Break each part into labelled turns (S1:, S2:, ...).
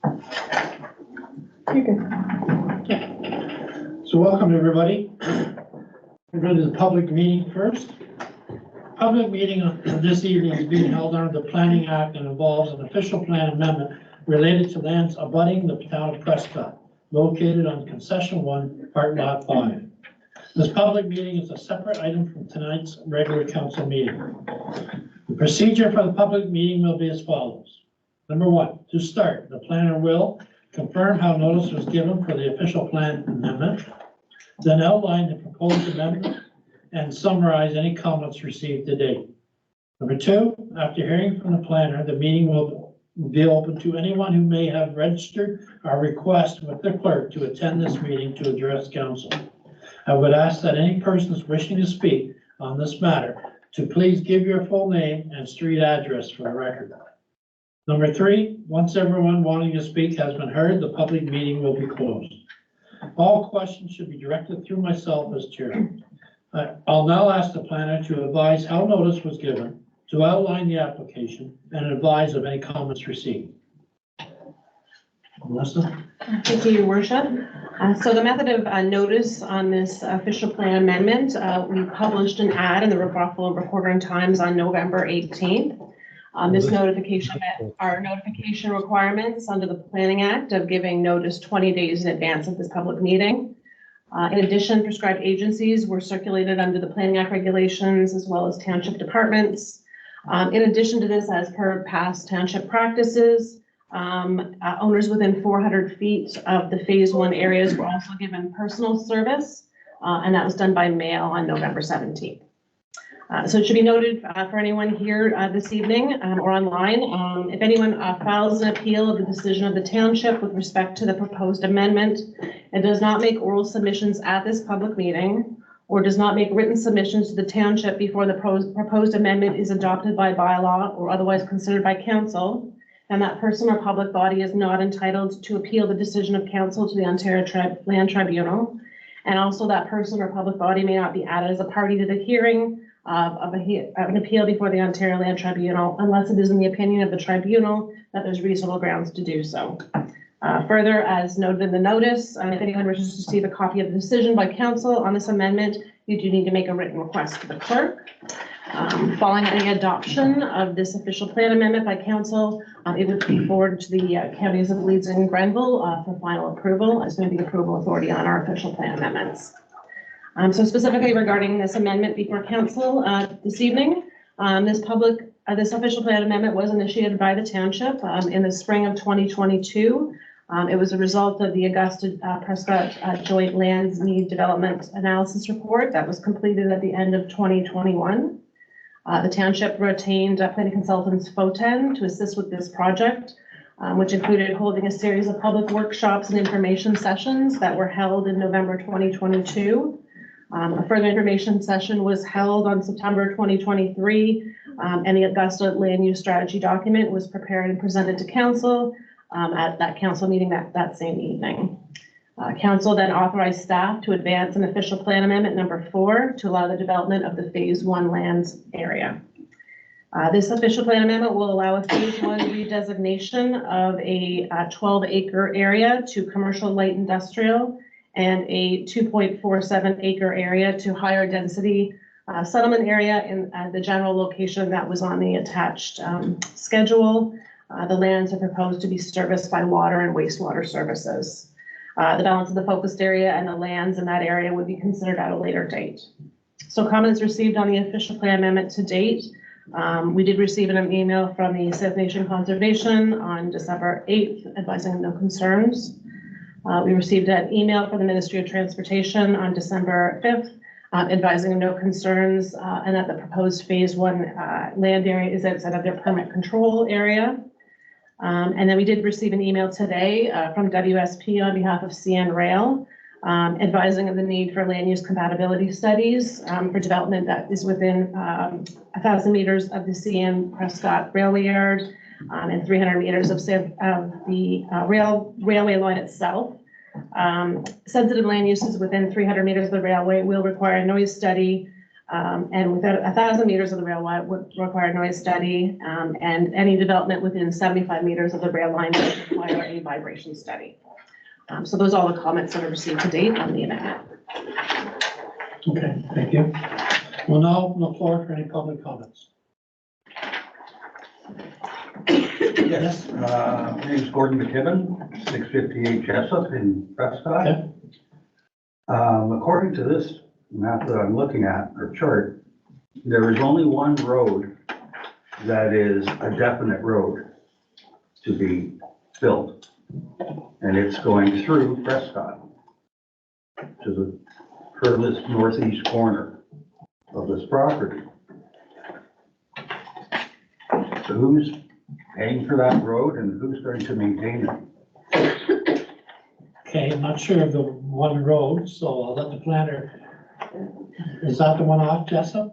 S1: You're good.
S2: So welcome, everybody. We're going to the public meeting first. Public meeting this evening is being held under the Planning Act and involves an official plan amendment related to lands abutting the town of Prescott, located on Concession 1, Part Lot 5. This public meeting is a separate item from tonight's regular council meeting. The procedure for the public meeting will be as follows. Number 1, to start, the planner will confirm how notice was given for the official plan amendment, then outline the proposed amendment and summarize any comments received to date. Number 2, after hearing from the planner, the meeting will be open to anyone who may have registered or request with the clerk to attend this meeting to address council. I would ask that any persons wishing to speak on this matter to please give your full name and street address for the record. Number 3, once everyone wanting to speak has been heard, the public meeting will be closed. All questions should be directed through myself as chair. I'll now ask the planner to advise how notice was given, to outline the application, and advise of any comments received. Melissa?
S1: Thank you, Your Worship. So the method of notice on this official plan amendment, we published an ad in the Buffalo Reporter and Times on November 18th. This notification met our notification requirements under the Planning Act of giving notice 20 days in advance of this public meeting. In addition, prescribed agencies were circulated under the Planning Act regulations as well as township departments. In addition to this, as per past township practices, owners within 400 feet of the phase 1 areas were also given personal service, and that was done by mail on November 17th. So it should be noted for anyone here this evening or online, if anyone files an appeal of the decision of the township with respect to the proposed amendment and does not make oral submissions at this public meeting, or does not make written submissions to the township before the proposed amendment is adopted by bylaw or otherwise considered by council, and that person or public body is not entitled to appeal the decision of council to the Ontario Land Tribunal, and also that person or public body may not be added as a party to the hearing of an appeal before the Ontario Land Tribunal unless it is in the opinion of the tribunal that there's reasonable grounds to do so. Further, as noted in the notice, if anyone wishes to receive a copy of the decision by council on this amendment, you do need to make a written request to the clerk. Following any adoption of this official plan amendment by council, it would be forwarded to the counties of Leeds and Grenville for final approval as the approval authority on our official plan amendments. So specifically regarding this amendment before council this evening, this official plan amendment was initiated by the township in the spring of 2022. It was a result of the Augusta Prescott Joint Lands Need Development Analysis Report that was completed at the end of 2021. The township retained planning consultants FOTEN to assist with this project, which included holding a series of public workshops and information sessions that were held in November 2022. A further information session was held on September 2023, and the Augusta Land Use Strategy document was prepared and presented to council at that council meeting that same evening. Council then authorized staff to advance an official plan amendment number 4 to allow the development of the phase 1 lands area. This official plan amendment will allow a phase 1 redesignation of a 12-acre area to commercial light industrial and a 2.47 acre area to higher density settlement area in the general location that was on the attached schedule. The lands are proposed to be serviced by water and wastewater services. The balance of the focused area and the lands in that area would be considered at a later date. So comments received on the official plan amendment to date. We did receive an email from the Sault Nation Conservation on December 8th advising no concerns. We received an email from the Ministry of Transportation on December 5th advising no concerns and that the proposed phase 1 land area is outside of their permit control area. And then we did receive an email today from WSP on behalf of CN Rail advising of the need for land use compatibility studies for development that is within 1,000 meters of the CN Prescott Railway Yard and 300 meters of the railway line itself. Sensitive land uses within 300 meters of the railway will require a noise study And within 1,000 meters of the rail line would require a noise study, and any development within 75 meters of the rail line would require a vibration study. So those are all the comments that are received to date on the amendment.
S2: Okay, thank you. We'll now open the floor for any public comments.
S3: Yes, my name is Gordon McKibben, 658 Jessup in Prescott.
S2: Okay.
S3: According to this map that I'm looking at, or chart, there is only one road that is a definite road to be built, and it's going through Prescott to the furthest northeast corner of this property. So who's paying for that road and who's going to maintain it?
S2: Okay, I'm not sure of the one road, so I'll let the planner. Is that the one off Jessup?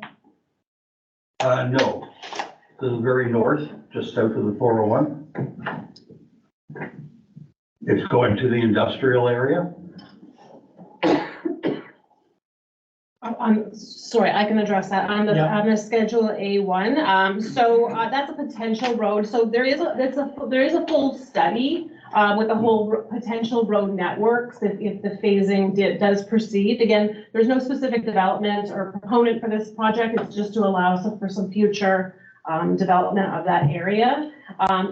S3: No, to the very north, just south of the 401. It's going to the industrial area.
S1: I'm sorry, I can address that on the schedule A1. So that's a potential road. So there is a full study with the whole potential road networks if the phasing does proceed. Again, there's no specific development or proponent for this project. It's just to allow for some future development of that area.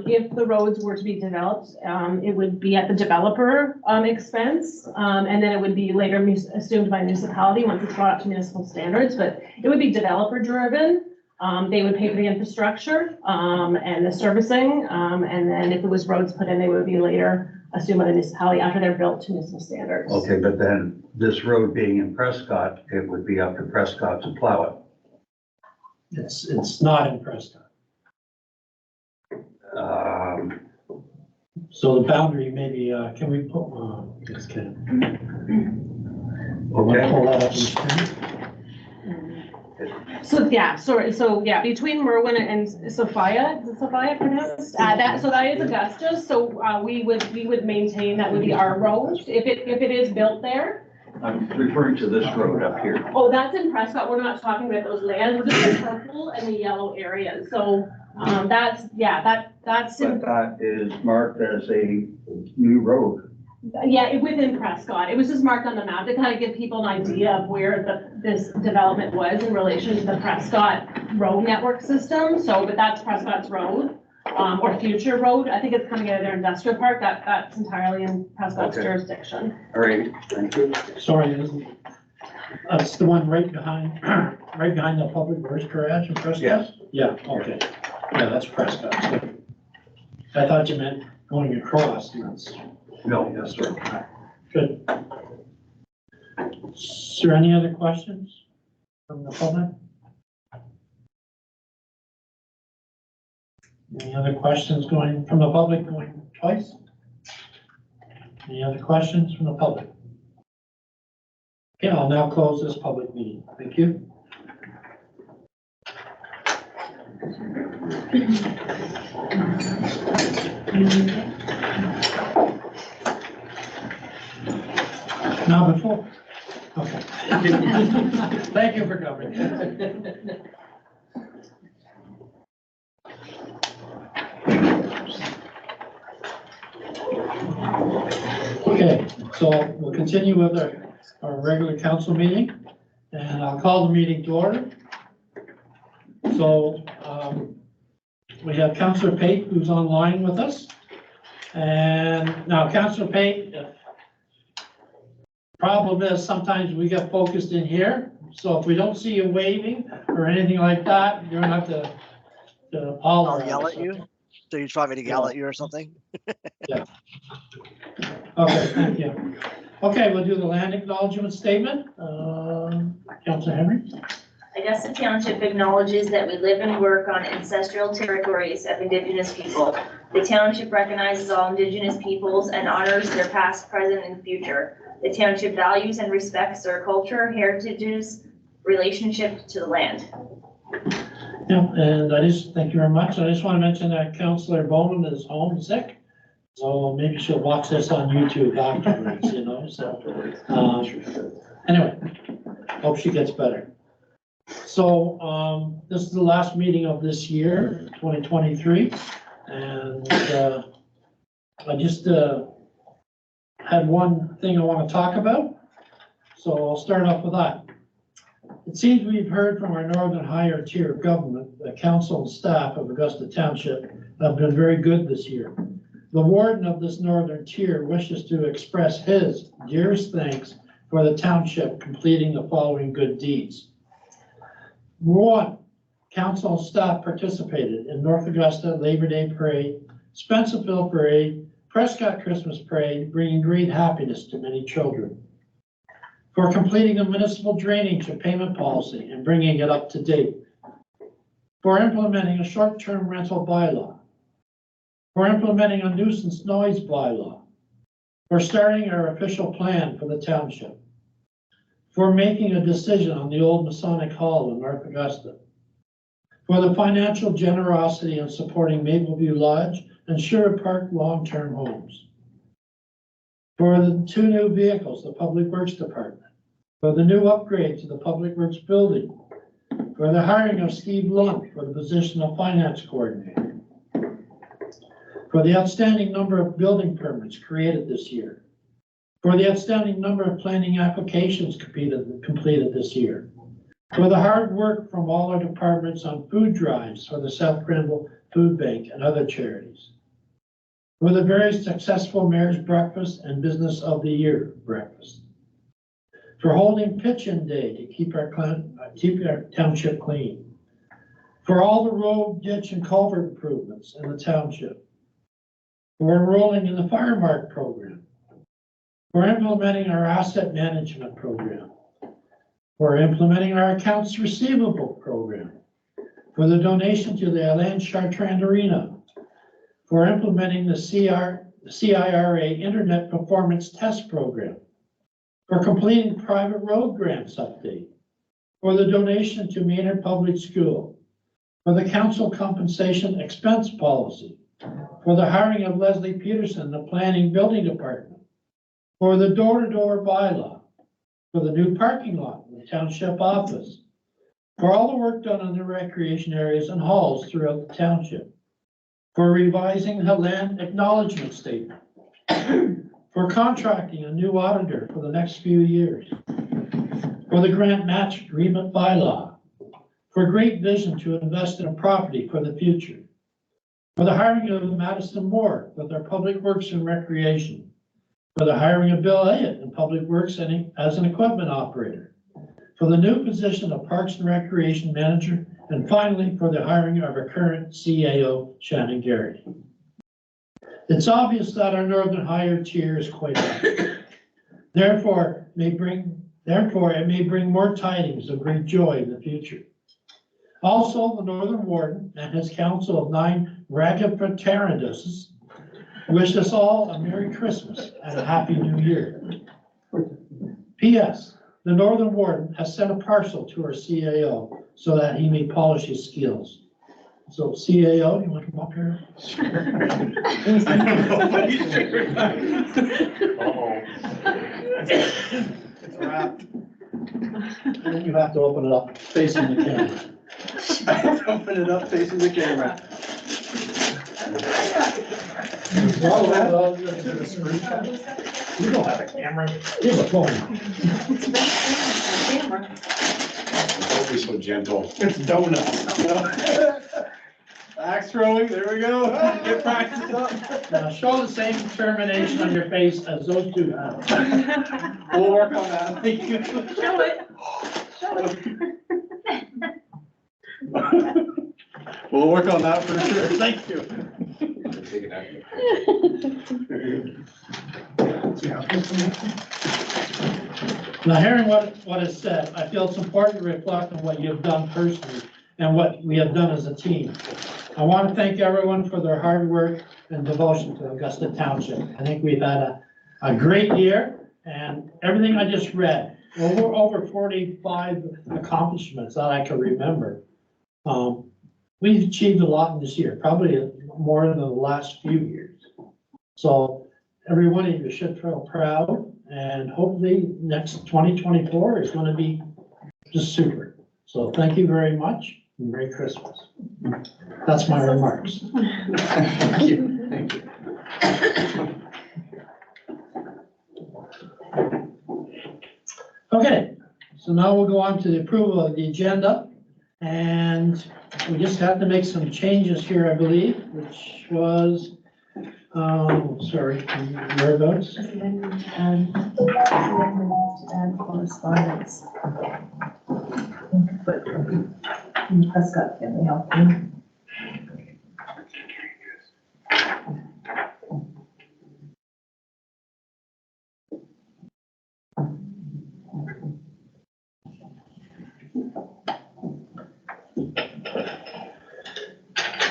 S1: If the roads were to be developed, it would be at the developer expense, and then it would be later assumed by municipality once it's brought up to municipal standards, but it would be developer driven. They would pay for the infrastructure and the servicing, and then if it was roads put in, they would be later assumed by the municipality after they're built to municipal standards.
S3: Okay, but then this road being in Prescott, it would be up to Prescott to plow it.
S2: It's not in Prescott. So the boundary maybe, can we put, just kidding.
S3: Okay.
S2: Pull that up on the screen.
S1: So yeah, between Merwin and Sophia, is it Sophia pronounced? That is Augusta. So we would maintain that would be our road if it is built there.
S3: I'm referring to this road up here.
S1: Oh, that's in Prescott. We're not talking about those lands. We're just the purple and the yellow areas. So that's in,
S3: But that is marked as a new road.
S1: yeah, within Prescott. It was just marked on the map to kind of give people an idea of where this development was in relation to the Prescott road network system. So, but that's Prescott's road. Or future road. I think it's coming out of their industrial park. That's entirely in Prescott's jurisdiction.
S3: All right, thank you.
S2: Sorry, that's the one right behind the public works garage in Prescott?
S3: Yes.
S2: Yeah, okay. Yeah, that's Prescott. I thought you meant going across.
S3: No.
S2: That's right. Good. Is there any other questions from the public? Any other questions going from the public going twice? Any other questions from the public? Okay, I'll now close this public meeting. Thank you. Now before, okay. Thank you for coming. Okay, so we'll continue with our regular council meeting, and I'll call the meeting to order. So we have Councillor Pate, who's online with us. And now Councillor Pate, problem is sometimes we get focused in here. So if we don't see you waving or anything like that, you're gonna have to apologize.
S4: I'll yell at you. So you try me to yell at you or something?
S2: Yeah. Okay, thank you. Okay, we'll do the land acknowledgement statement. Councillor Henry?
S5: Augusta Township acknowledges that we live and work on ancestral territories of Indigenous people. The township recognizes all Indigenous peoples and honors their past, present, and future. The township values and respects their culture, heritages, relationship to the land.
S2: Yeah, and thank you very much. I just want to mention that Councillor Bowman is homesick. So maybe she'll watch this on YouTube afterwards, you know, so. Anyway, hope she gets better. So, this is the last meeting of this year, 2023, and, I just, had one thing I want to talk about, so I'll start off with that. It seems we've heard from our northern higher tier of government, the council and staff of Augusta Township have been very good this year. The warden of this northern tier wishes to express his dearest thanks for the township completing the following good deeds. One, council and staff participated in North Augusta Labor Day Parade, Spencerville Parade, Prescott Christmas Parade, bringing great happiness to many children. For completing the municipal drainage and payment policy and bringing it up to date. For implementing a short-term rental bylaw. For implementing a nuisance noise bylaw. For starting our official plan for the township. For making a decision on the old Masonic Hall in North Augusta. For the financial generosity in supporting Mapleview Lodge and Sherwood Park long-term homes. For the 2 new vehicles, the Public Works Department. For the new upgrade to the Public Works building. For the hiring of Steve Lund for the position of Finance Coordinator. For the outstanding number of building permits created this year. For the outstanding number of planning applications completed this year. For the hard work from all our departments on food drives for the South Grenville Food Bank and other charities. For the very successful Mayor's Breakfast and Business of the Year breakfast. For holding Pitch-In Day to keep our township clean. For all the road, ditch, and culvert improvements in the township. For enrolling in the Fire Mark program. For implementing our asset management program. For implementing our accounts receivable program. For the donation to the Alain Chartrand Arena. For implementing the CIRA Internet Performance Test Program. For completing private road grants update. For the donation to Maynard Public School. For the council compensation expense policy. For the hiring of Leslie Peterson, the planning building department. For the door-to-door bylaw. For the new parking lot in the township office. For all the work done on the recreation areas and halls throughout the township. For revising the land acknowledgement statement. For contracting a new auditor for the next few years. For the grant match agreement bylaw. For great vision to invest in a property for the future. For the hiring of Madison Moore with our Public Works and Recreation. For the hiring of Bill Elliott in Public Works and as an equipment operator. For the new position of Parks and Recreation Manager. And finally, for the hiring of our current CAO, Shannon Garrity. It's obvious that our northern higher tier is quite high. Therefore, it may bring more tidings of great joy in the future. Also, the Northern Warden and his council of 9 ragged fraternities wish us all a Merry Christmas and a Happy New Year. P.S. The Northern Warden has sent a parcel to our CAO so that he may polish his skills. So CAO, you want to come up here?
S6: It's a wrap.
S2: And then you have to open it up facing the camera.
S6: Open it up facing the camera.
S2: You don't have a camera. Here's a phone.
S7: Don't be so gentle.
S6: It's donuts. Axe throwing, there we go. Get practice up.
S2: Now show the same determination on your face as those two have.
S6: We'll work on that.
S5: Show it. Show it.
S6: We'll work on that for sure. Thank you.
S7: Take it out.
S2: Now, hearing what is said, I feel it's important to reflect on what you have done personally and what we have done as a team. I want to thank everyone for their hard work and devotion to Augusta Township. I think we've had a great year, and everything I just read, over 45 accomplishments that I can remember. We've achieved a lot in this year, probably more than the last few years. So every one of you should feel proud, and hopefully next 2024 is going to be just super. So thank you very much, and Merry Christmas. That's my remarks.
S6: Thank you, thank you.
S2: Okay, so now we'll go on to the approval of the agenda. And we just have to make some changes here, I believe, which was, sorry, whereabouts?
S8: And correspondence. But Prescott Family Health.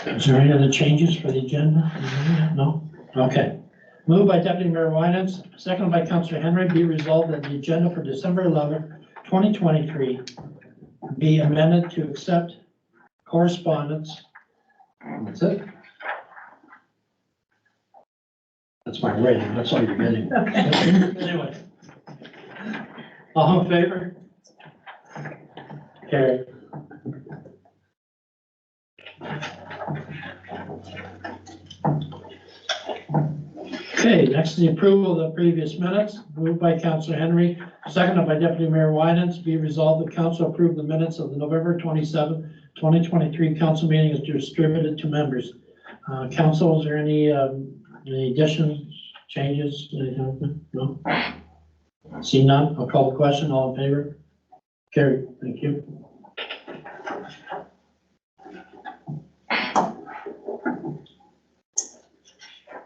S2: Is there any other changes for the agenda? No? Okay. Moved by Deputy Mayor Winans, seconded by Councillor Henry, be resolved that the agenda for December 11th, 2023 be amended to accept correspondence. That's it. That's my rating, that's all you're getting. Anyway. All in favor? Carried. Okay, next is the approval of the previous minutes, moved by Councillor Henry, seconded by Deputy Mayor Winans. Be resolved, the council approve the minutes of the November 27, 2023 council meeting is distributed to members. Council, is there any additions, changes? No? See none, I'll call the question. All in favor? Carried, thank you.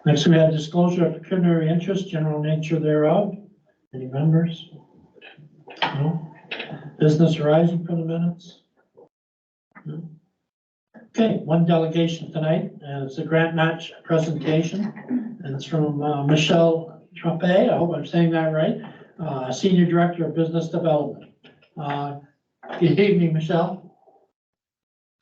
S2: Next, we have disclosure of pecuniary interest, general nature thereof. Any members? No? Business arising from the minutes? No? Okay, one delegation tonight, and it's a grant match presentation, and it's from Michelle Trumpet, I hope I'm saying that right, Senior Director of Business Development. Good evening, Michelle.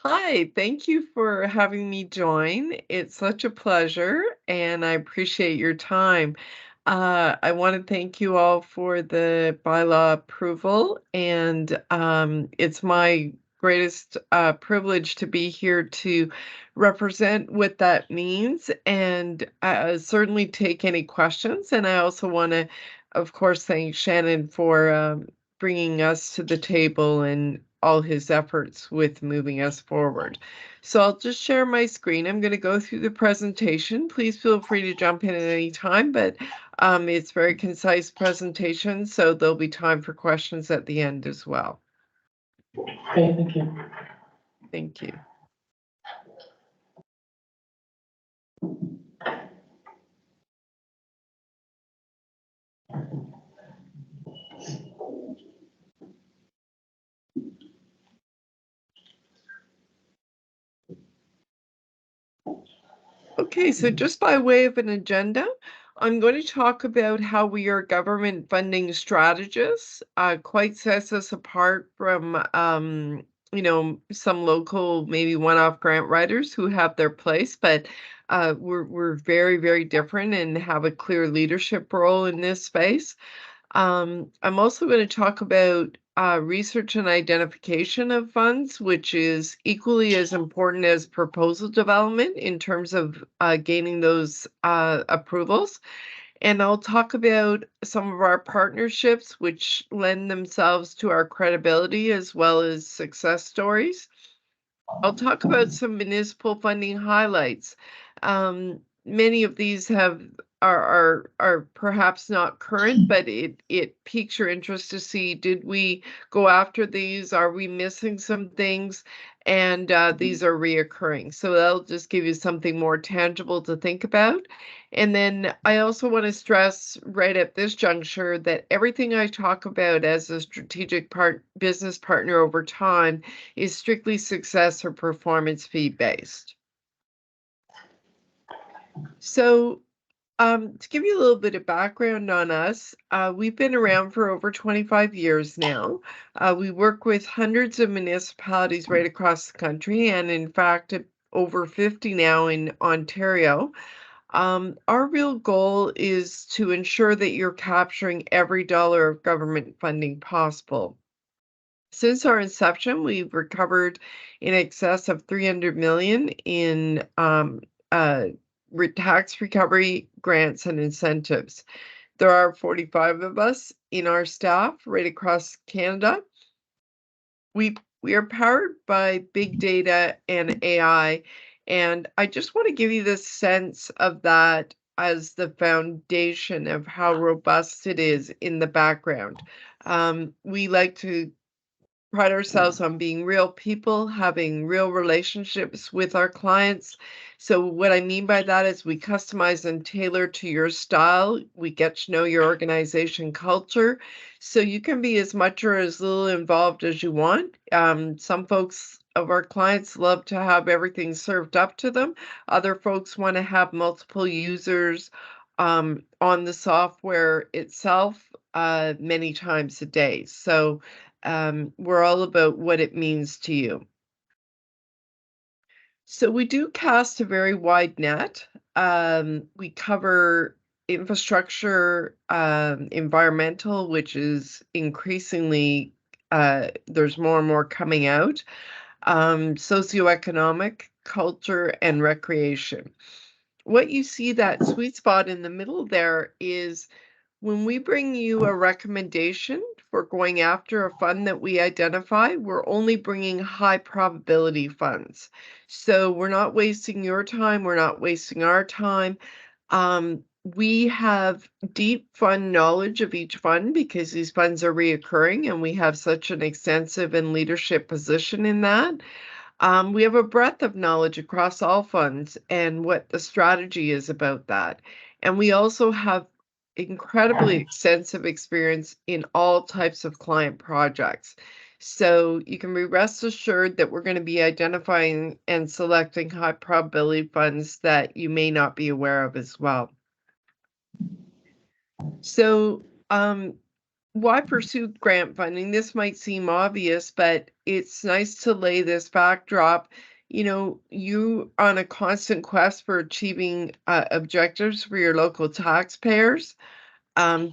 S9: Hi, thank you for having me join. It's such a pleasure, and I appreciate your time. I want to thank you all for the bylaw approval, and it's my greatest privilege to be here to represent what that means, and certainly take any questions. And I also want to, of course, thank Shannon for bringing us to the table and all his efforts with moving us forward. So I'll just share my screen. I'm going to go through the presentation. Please feel free to jump in at any time, but it's very concise presentation, so there'll be time for questions at the end as well.
S2: Okay, thank you.
S9: Thank you. Okay, so just by way of an agenda, I'm going to talk about how we are government funding strategists. Quite sets us apart from, some local, maybe one-off grant writers who have their place, but we're very, very different and have a clear leadership role in this space. I'm also going to talk about research and identification of funds, which is equally as important as proposal development in terms of gaining those approvals. And I'll talk about some of our partnerships, which lend themselves to our credibility as well as success stories. I'll talk about some municipal funding highlights. Many of these are perhaps not current, but it piques your interest to see, did we go after these? Are we missing some things? And these are reoccurring. So that'll just give you something more tangible to think about. And then I also want to stress right at this juncture that everything I talk about as a strategic business partner over time is strictly success or performance fee based. So to give you a little bit of background on us, we've been around for over 25 years now. We work with hundreds of municipalities right across the country, and in fact, over 50 now in Ontario. Our real goal is to ensure that you're capturing every dollar of government funding possible. Since our inception, we've recovered in excess of 300 million in tax recovery grants and incentives. There are 45 of us in our staff right across Canada. We are powered by big data and AI, and I just want to give you this sense of that as the foundation of how robust it is in the background. We like to pride ourselves on being real people, having real relationships with our clients. So what I mean by that is we customize and tailor to your style. We get to know your organization culture. So you can be as much or as little involved as you want. Some folks of our clients love to have everything served up to them. Other folks want to have multiple users on the software itself many times a day. So we're all about what it means to you. So we do cast a very wide net. We cover infrastructure, environmental, which is increasingly, there's more and more coming out, socioeconomic, culture, and recreation. What you see, that sweet spot in the middle there, is when we bring you a recommendation for going after a fund that we identify, we're only bringing high probability funds. So we're not wasting your time, we're not wasting our time. We have deep fund knowledge of each fund because these funds are reoccurring and we have such an extensive and leadership position in that. We have a breadth of knowledge across all funds and what the strategy is about that. And we also have incredibly extensive experience in all types of client projects. So you can be rest assured that we're going to be identifying and selecting high probability funds that you may not be aware of as well. So why pursue grant funding? This might seem obvious, but it's nice to lay this backdrop. You know, you on a constant quest for achieving objectives for your local taxpayers,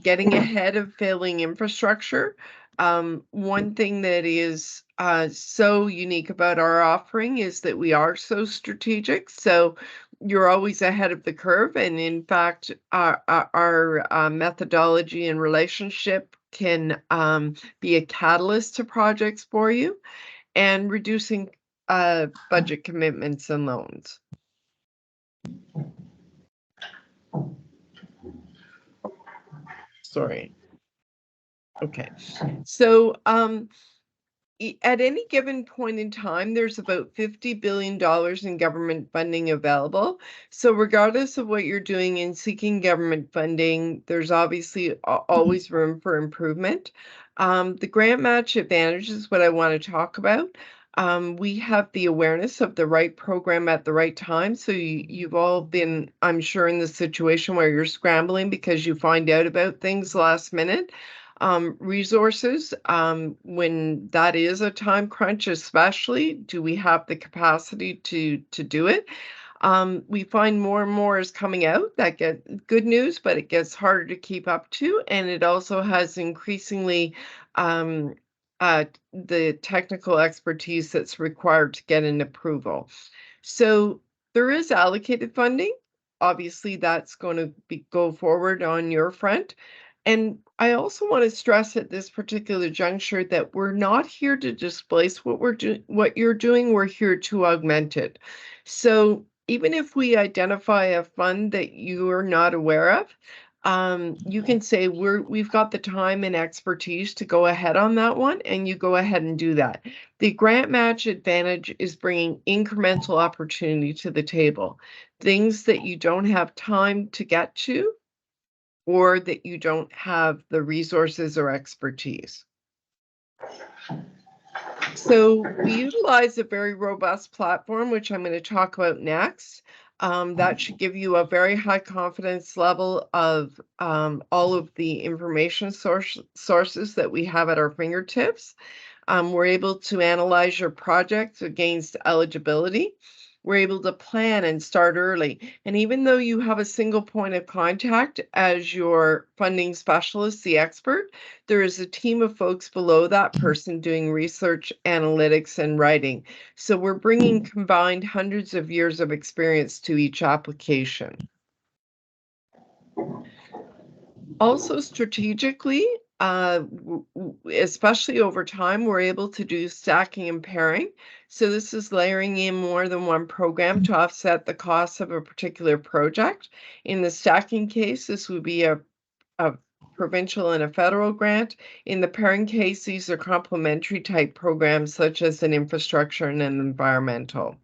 S9: getting ahead of failing infrastructure. One thing that is so unique about our offering is that we are so strategic. So you're always ahead of the curve. And in fact, our methodology and relationship can be a catalyst to projects for you and reducing budget commitments and loans. Sorry. Okay. So at any given point in time, there's about $50 billion in government funding available. So regardless of what you're doing in seeking government funding, there's obviously always room for improvement. The grant match advantage is what I want to talk about. We have the awareness of the right program at the right time. So you've all been, I'm sure, in the situation where you're scrambling because you find out about things last minute. Resources, when that is a time crunch, especially, do we have the capacity to do it? We find more and more is coming out that get good news, but it gets harder to keep up to, and it also has increasingly the technical expertise that's required to get an approval. So there is allocated funding. Obviously, that's going to go forward on your front. And I also want to stress at this particular juncture that we're not here to displace what you're doing. We're here to augment it. So even if we identify a fund that you are not aware of, you can say we've got the time and expertise to go ahead on that one, and you go ahead and do that. The grant match advantage is bringing incremental opportunity to the table, things that you don't have time to get to, or that you don't have the resources or expertise. So we utilize a very robust platform, which I'm going to talk about next. That should give you a very high confidence level of all of the information sources that we have at our fingertips. We're able to analyze your project against eligibility. we're able to plan and start early. And even though you have a single point of contact as your funding specialist, the expert, there is a team of folks below that person doing research, analytics, and writing. So we're bringing combined hundreds of years of experience to each application. Also strategically, especially over time, we're able to do stacking and pairing. So this is layering in more than one program to offset the cost of a particular project. In the stacking case, this would be a provincial and a federal grant. In the pairing case, these are complementary type programs such as an infrastructure and an environmental.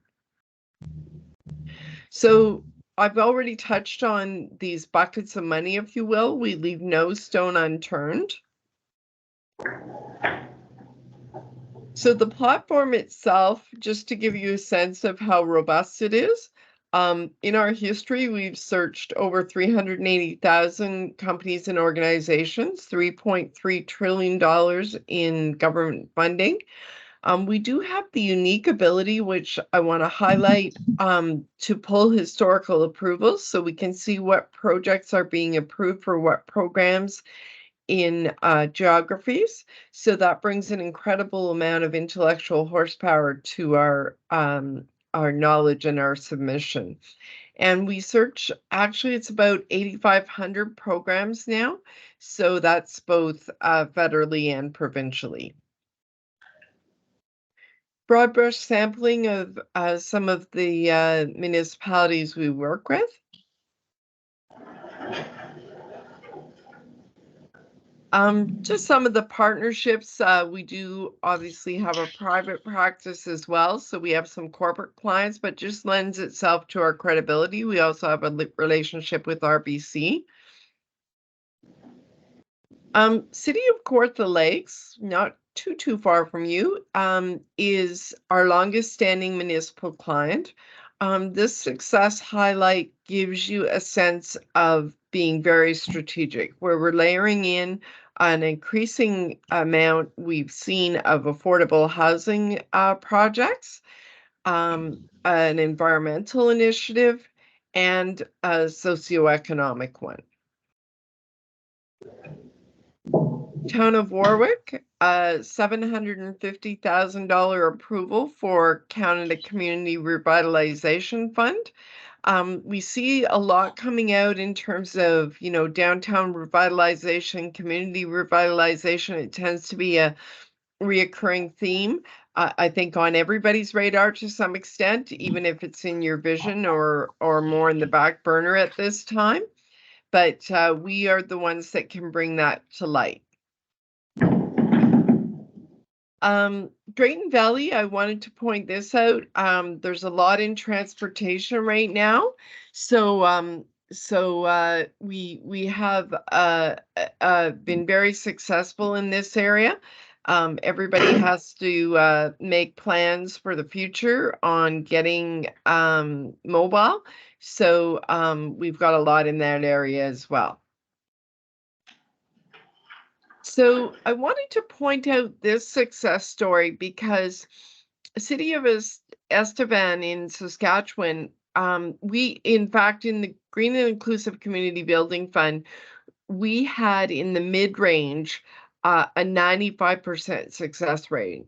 S9: So I've already touched on these buckets of money, if you will. We leave no stone unturned. So the platform itself, just to give you a sense of how robust it is, in our history, we've searched over 380,000 companies and organizations, $3.3 trillion in government funding. We do have the unique ability, which I want to highlight, to pull historical approvals so we can see what projects are being approved for what programs in geographies. So that brings an incredible amount of intellectual horsepower to our knowledge and our submission. And we search, actually, it's about 8,500 programs now. So that's both federally and provincially. Broad brush sampling of some of the municipalities we work with. Just some of the partnerships. We do obviously have a private practice as well. So we have some corporate clients, but just lends itself to our credibility. We also have a relationship with RBC. City of Kawartha Lakes, not too far from you, is our longest standing municipal client. This success highlight gives you a sense of being very strategic, where we're layering in an increasing amount we've seen of affordable housing projects, an environmental initiative, and a socioeconomic one. Town of Warwick, $750,000 approval for Canada Community Revitalization Fund. We see a lot coming out in terms of, downtown revitalization, community revitalization. It tends to be a reoccurring theme, I think, on everybody's radar to some extent, even if it's in your vision or more in the back burner at this time. But we are the ones that can bring that to light. Drayton Valley, I wanted to point this out. There's a lot in transportation right now. So we have been very successful in this area. Everybody has to make plans for the future on getting mobile. So we've got a lot in that area as well. So I wanted to point out this success story because the city of Estevan in Saskatchewan, we, in fact, in the Green and Inclusive Community Building Fund, we had in the mid-range a 95% success rate.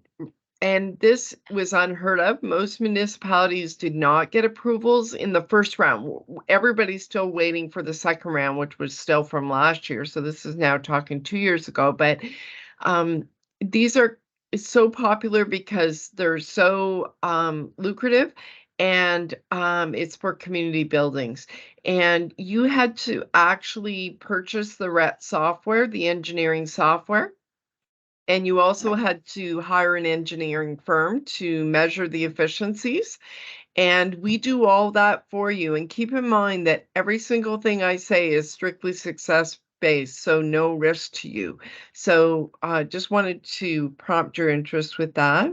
S9: And this was unheard of. Most municipalities did not get approvals in the first round. Everybody's still waiting for the second round, which was still from last year. So this is now talking 2 years ago. But these are so popular because they're so lucrative, and it's for community buildings. And you had to actually purchase the RET software, the engineering software. And you also had to hire an engineering firm to measure the efficiencies. And we do all that for you. And keep in mind that every single thing I say is strictly success-based, so no risk to you. So just wanted to prompt your interest with that.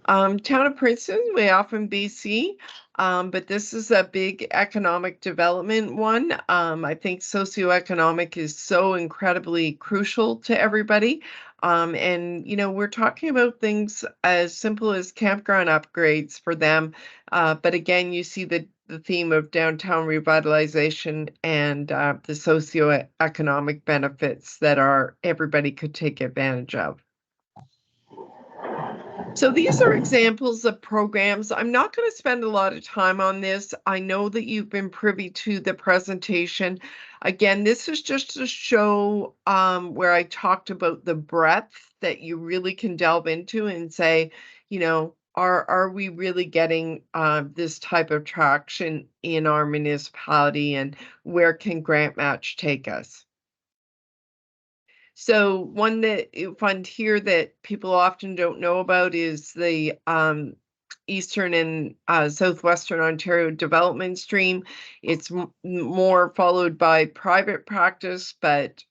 S9: Town of Princeton, way off in BC, but this is a big economic development one. I think socioeconomic is so incredibly crucial to everybody. And, we're talking about things as simple as campground upgrades for them. But again, you see the theme of downtown revitalization and the socioeconomic benefits that everybody could take advantage of. So these are examples of programs. I'm not going to spend a lot of time on this. I know that you've been privy to the presentation. Again, this is just to show where I talked about the breadth that you really can delve into and say, are we really getting this type of traction in our municipality, and where can Grant Match take us? So one that you find here that people often don't know about is the Eastern and Southwestern Ontario Development Stream. It's more followed by private practice, but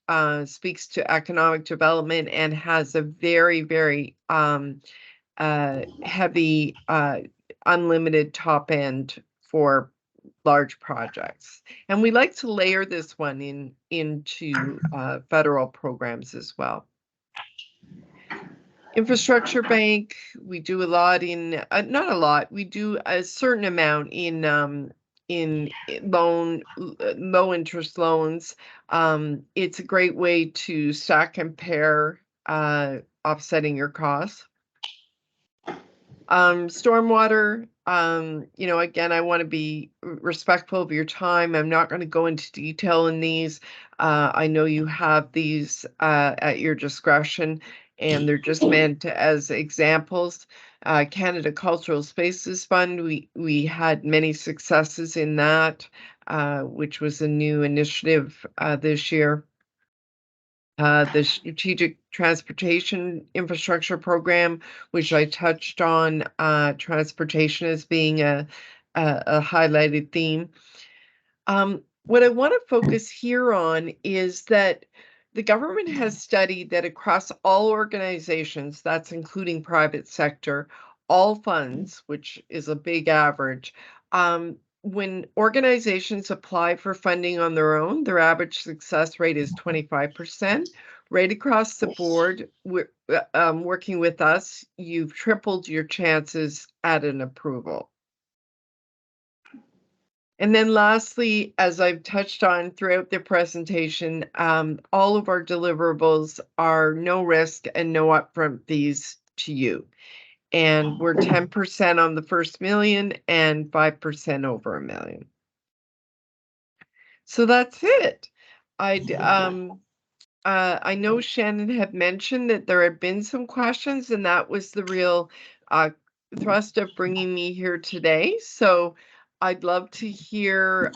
S9: speaks to economic development and has a very, very heavy unlimited top end for large projects. And we like to layer this one into federal programs as well. Infrastructure Bank, we do a lot in, not a lot, we do a certain amount in low interest loans. It's a great way to stack and pair, offsetting your costs. Stormwater, again, I want to be respectful of your time. I'm not going to go into detail in these. I know you have these at your discretion, and they're just meant as examples. Canada Cultural Spaces Fund, we had many successes in that, which was a new initiative this year. The Strategic Transportation Infrastructure Program, which I touched on, transportation as being a highlighted theme. What I want to focus here on is that the government has studied that across all organizations, that's including private sector, all funds, which is a big average, when organizations apply for funding on their own, their average success rate is 25%. Right across the board, working with us, you've tripled your chances at an approval. And then lastly, as I've touched on throughout the presentation, all of our deliverables are no risk and no upfront fees to you. And we're 10% on the first million and 5% over $1 million. So that's it. I know Shannon had mentioned that there had been some questions, and that was the real thrust of bringing me here today. So I'd love to hear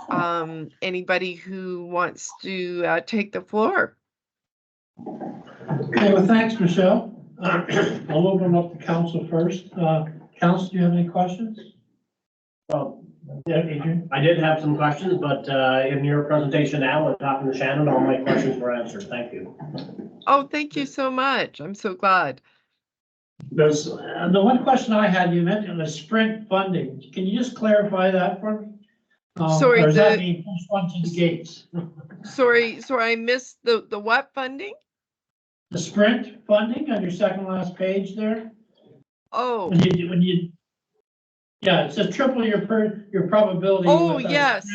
S9: anybody who wants to take the floor.
S2: Okay, well, thanks, Michelle. I'll open up to council first. Council, do you have any questions?
S10: Well,
S2: Yeah, Adrian.
S10: I did have some questions, but in your presentation now, and talking to Shannon, all my questions were answered. Thank you.
S9: Oh, thank you so much. I'm so glad.
S2: There's the one question I had, you mentioned the sprint funding. Can you just clarify that for me?
S9: Sorry,
S2: or does that mean push one to the gates?
S9: Sorry, I missed the what funding?
S2: The sprint funding on your second last page there.
S9: Oh.
S2: When you yeah, it says triple your probability.
S9: Oh, yes.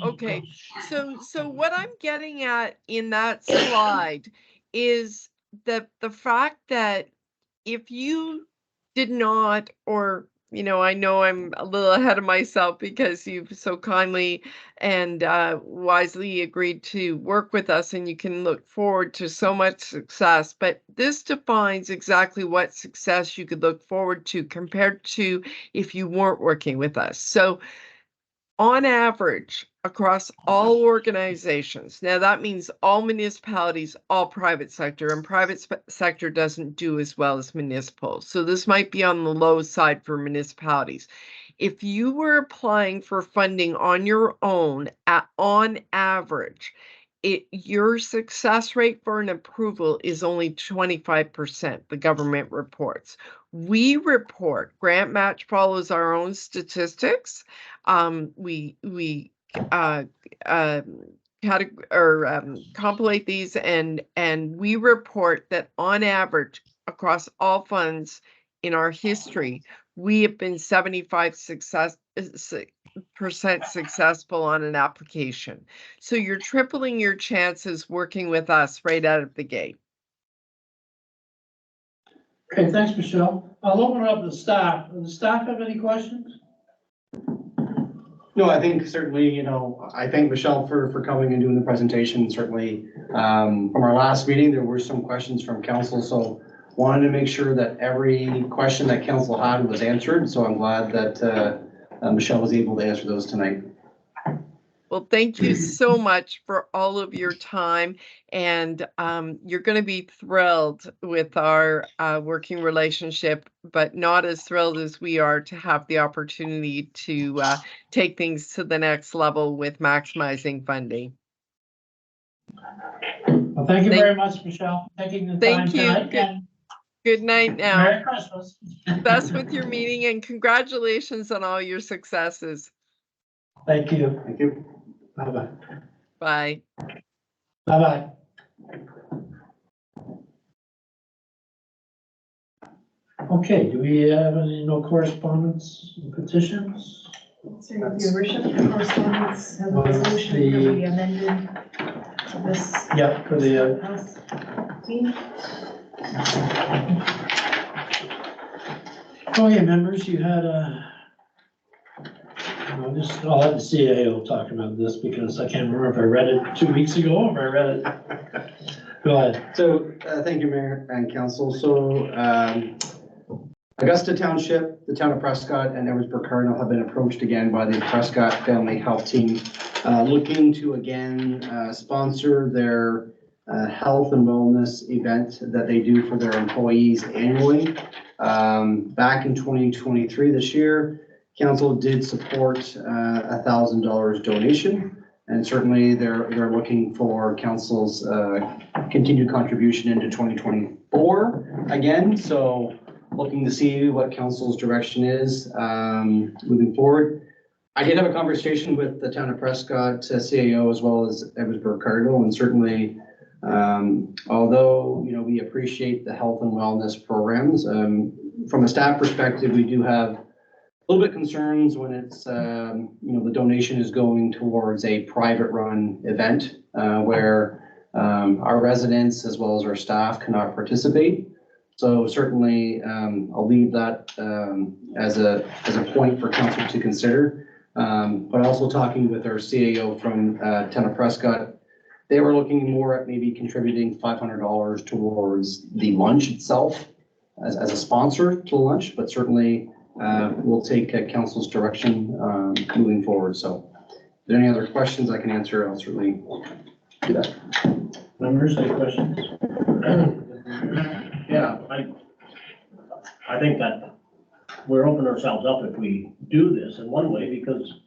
S9: Okay. So what I'm getting at in that slide is the fact that if you did not, or I know I'm a little ahead of myself because you've so kindly and wisely agreed to work with us, and you can look forward to so much success. But this defines exactly what success you could look forward to compared to if you weren't working with us. So on average, across all organizations, now that means all municipalities, all private sector, and private sector doesn't do as well as municipal. So this might be on the low side for municipalities. If you were applying for funding on your own, on average, your success rate for an approval is only 25%, the government reports. We report, Grant Match follows our own statistics. We compilate these, and we report that on average across all funds in our history, we have been 75% successful on an application. So you're tripling your chances working with us right out of the gate.
S2: Okay, thanks, Michelle. I'll open it up to staff. Does the staff have any questions?
S6: No, I think certainly, you know, I thank Michelle for coming and doing the presentation. Certainly, from our last meeting, there were some questions from council, so wanted to make sure that every question that council had was answered. So I'm glad that Michelle was able to answer those tonight.
S9: Well, thank you so much for all of your time, and you're going to be thrilled with our working relationship, but not as thrilled as we are to have the opportunity to take things to the next level with maximizing funding.
S2: Well, thank you very much, Michelle, for taking the time tonight.
S9: Thank you. Good night now.
S2: Merry Christmas.
S9: Best with your meeting, and congratulations on all your successes.
S2: Thank you.
S6: Thank you.
S2: Bye-bye.
S9: Bye.
S2: Bye-bye. Okay, do we have any correspondence and petitions?
S8: Your worship, the correspondence and the resolution that we amended this.
S2: Yep, for the,
S8: House team.
S2: oh yeah, members, you had I'll have the CAO talk about this because I can't remember if I read it 2 weeks ago or if I read it. Go ahead.
S6: So, thank you, Mayor and Council. So, Augusta Township, the town of Prescott, and Edwardsburg Cardinal have been approached again by the Prescott Family Health Team, looking to again sponsor their health and wellness event that they do for their employees annually. Back in 2023, this year, Council did support $1,000 donation, and certainly they're looking for Council's continued contribution into 2024 again. So looking to see what Council's direction is moving forward. I did have a conversation with the town of Prescott CAO as well as Edwardsburg Cardinal, and certainly although we appreciate the health and wellness programs, from a staff perspective, we do have a little bit concerns when it's, the donation is going towards a private run event where our residents as well as our staff cannot participate. So certainly I'll leave that as a point for council to consider. But also talking with our CAO from town of Prescott, they were looking more at maybe contributing $500 towards the lunch itself as a sponsor to the lunch, but certainly we'll take council's direction moving forward. So if there are any other questions I can answer, I'll certainly do that.
S2: Members, any questions?
S10: Yeah, I think that we're opening ourselves up if we do this in one way, because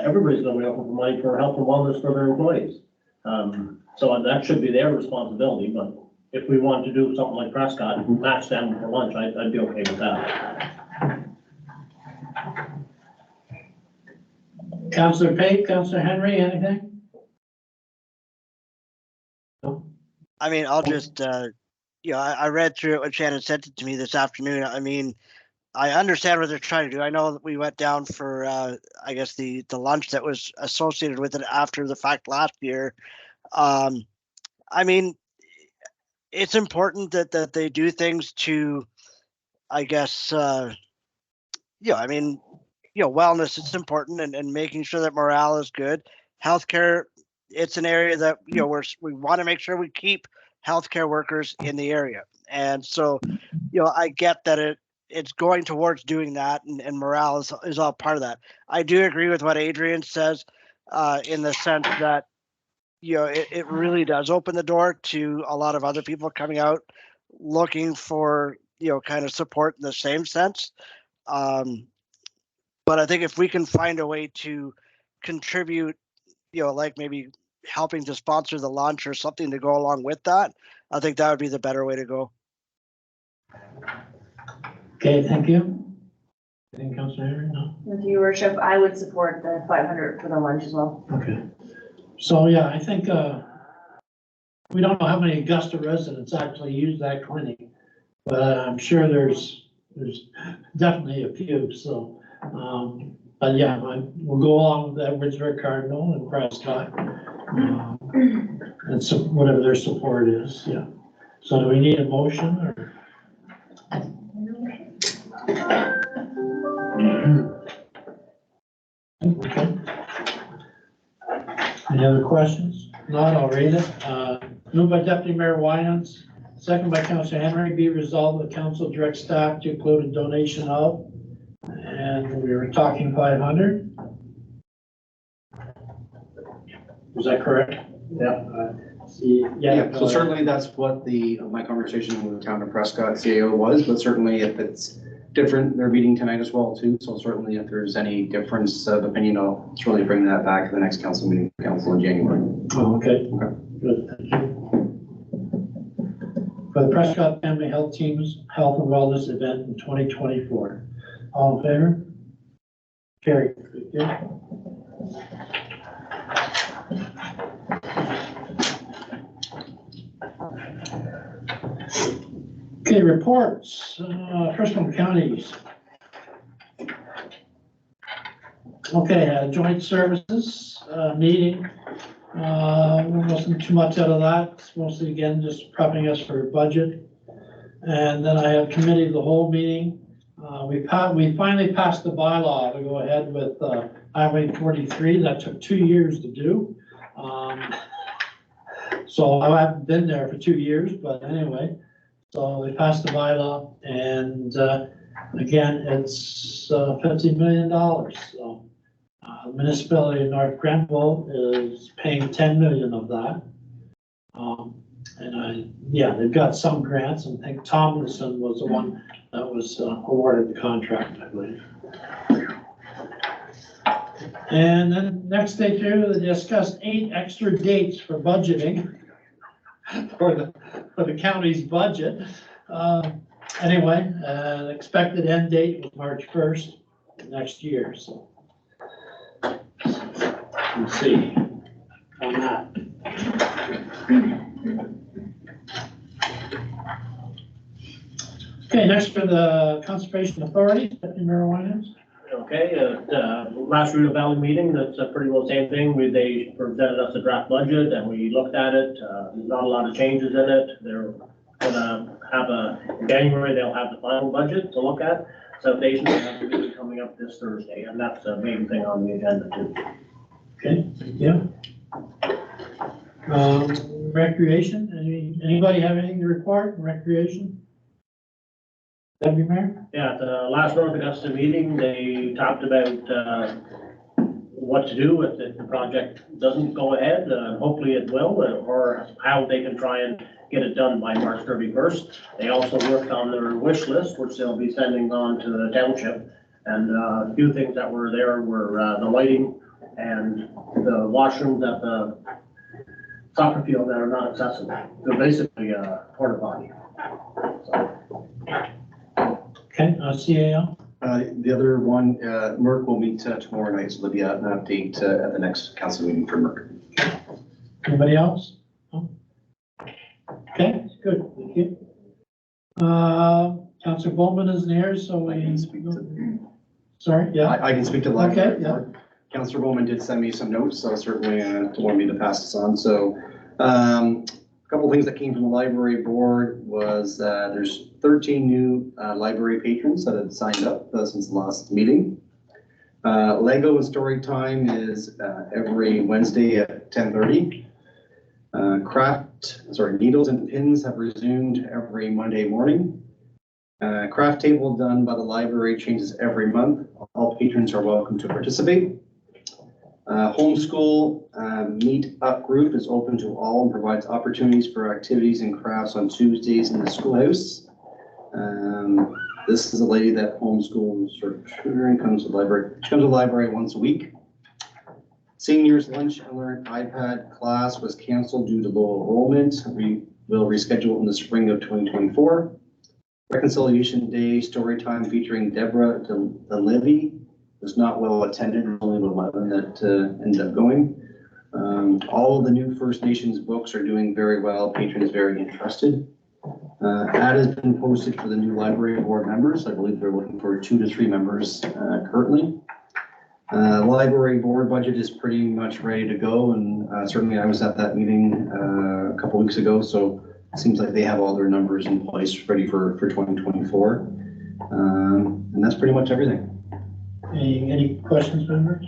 S10: everybody's gonna be open for money for health and wellness for their employees. So that should be their responsibility, but if we want to do something like Prescott and match them for lunch, I'd be okay with that.
S2: Councillor Pate, Councillor Henry, anything?
S4: I mean, I'll just, I read through it when Shannon sent it to me this afternoon. I mean, I understand what they're trying to do. I know that we went down for, I guess, the lunch that was associated with it after the fact last year. I mean, it's important that they do things to, I guess, wellness is important, and making sure that morale is good. Healthcare, it's an area that, we want to make sure we keep healthcare workers in the area. And so, I get that it's going towards doing that, and morale is all part of that. I do agree with what Adrian says, in the sense that, it really does open the door to a lot of other people coming out looking for, kind of support in the same sense. But I think if we can find a way to contribute, like maybe helping to sponsor the lunch or something to go along with that, I think that would be the better way to go.
S2: Okay, thank you. Anything, Councillor Henry? No?
S5: With your worship, I would support the 500 for the lunch as well.
S2: Okay. So, yeah, I think, we don't know how many Augusta residents actually use that clinic, but I'm sure there's definitely a few, so, but yeah, we'll go along with Edwardsburg Cardinal and Prescott. And so whatever their support is, yeah. So do we need a motion or? Okay. Any other questions? Not, I'll read it. Moved by Deputy Mayor Winans, second by Councilor Henry, be resolved the council direct staff to include a donation of, and we were talking 500. Was that correct? Yeah. See,
S6: Yeah, so certainly that's what my conversation with the town of Prescott CAO was, but certainly if it's different, they're meeting tonight as well too. So certainly if there's any difference of opinion, I'll certainly bring that back to the next council meeting, council in January.
S2: Oh, okay.
S6: Okay.
S2: Good, thank you. For the Prescott Family Health Team's Health and Wellness event in 2024. All in favor? Carried. Good. Okay, reports, first one, counties. Okay, joint services, meeting. Wasn't too much out of that. It's mostly, again, just prepping us for budget. And then I have committee of the whole meeting. We finally passed the bylaw to go ahead with Highway 43. That took 2 years to do. So I haven't been there for 2 years, but anyway. So we passed the bylaw, and again, it's $50 million. So the municipality of North Grenville is paying $10 million of that. And they've got some grants, and I think Tomlinson was the one that was awarded the contract, I believe. And then next day too, they discussed 8 extra dates for budgeting for the county's budget. Anyway, the expected end date was March 1st next year, so. Let's see on that. Okay, next for the Conservation Authority, Deputy Mayor Winans.
S10: Okay, last Rideau Valley meeting, that's pretty well the same thing. They presented us a draft budget and we looked at it. Not a lot of changes in it. They're gonna have in January, they'll have the final budget to look at. South Asian will have a meeting coming up this Thursday, and that's the main thing on the agenda too.
S2: Okay, yeah. Recreation, anybody have anything to report, recreation? Deputy Mayor?
S10: Yeah, at the last North Augusta meeting, they talked about what to do if the project doesn't go ahead. Hopefully it will, or how they can try and get it done by March 31st. They also worked on their wish list, which they'll be sending on to the township. And a few things that were there were the lighting and the washrooms at the soccer field that are not accessible. They're basically a porta potty.
S2: Okay, CAO?
S6: The other one, Merck will meet tomorrow night, so there'll be an update at the next council meeting for Merck.
S2: Anybody else? No? Okay, good, thank you. Councilor Bowman isn't here, so
S6: I can
S2: we,
S6: speak to,
S2: sorry, yeah,
S6: I can speak to live.
S2: okay, yeah.
S6: Councilor Bowman did send me some notes, so certainly wanted me to pass this on. So a couple of things that came from the library board was there's 13 new library patrons that have signed up since the last meeting. Lego and story time is every Wednesday at 10:30. Needles and pins have resumed every Monday morning. Craft table done by the library changes every month. All patrons are welcome to participate. Homeschool meet up group is open to all and provides opportunities for activities and crafts on Tuesdays in the schoolhouse. This is a lady that homeschools or tutoring comes to the library. She comes to the library once a week. Seniors lunch and learn iPad class was canceled due to low enrollment. We will reschedule in the spring of 2024. Reconciliation Day story time featuring Deborah Dunleavy was not well attended, only 11 that ended up going. All of the new First Nations books are doing very well. Patrons very interested. Ad has been posted for the new library board members. I believe they're looking for 2 to 3 members currently. Library board budget is pretty much ready to go, and certainly I was at that meeting a couple weeks ago, so it seems like they have all their numbers in place ready for 2024. And that's pretty much everything.
S2: Any questions, members?